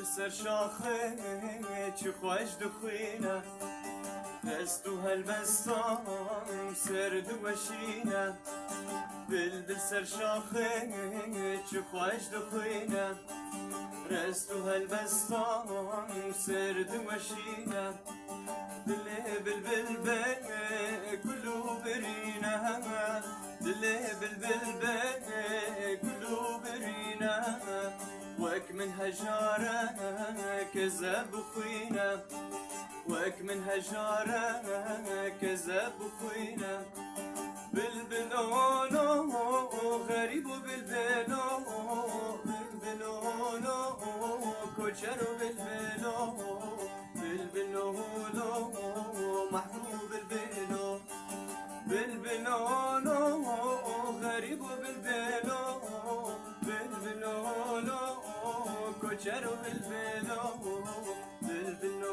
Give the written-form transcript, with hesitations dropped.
سر شاخه چه خوش دخوینه دست و هلبستان سرد و وشینه بلبل سر شاخه چه خوش دخوینه رست و هلبستان سرد و وشینه دل بلبل به کلو برینه دل بلبل به کلو برینه وك من هجارة كذاب خوينا وك من هجارة كذاب خوينا بلبلونو غريب بلبلو بلبلونو كوشرو بلبلو بلبلونو محبوب بلبلو بلبلونو غريب بلبلو بلبلونو كوشرو بلبلو بلبلو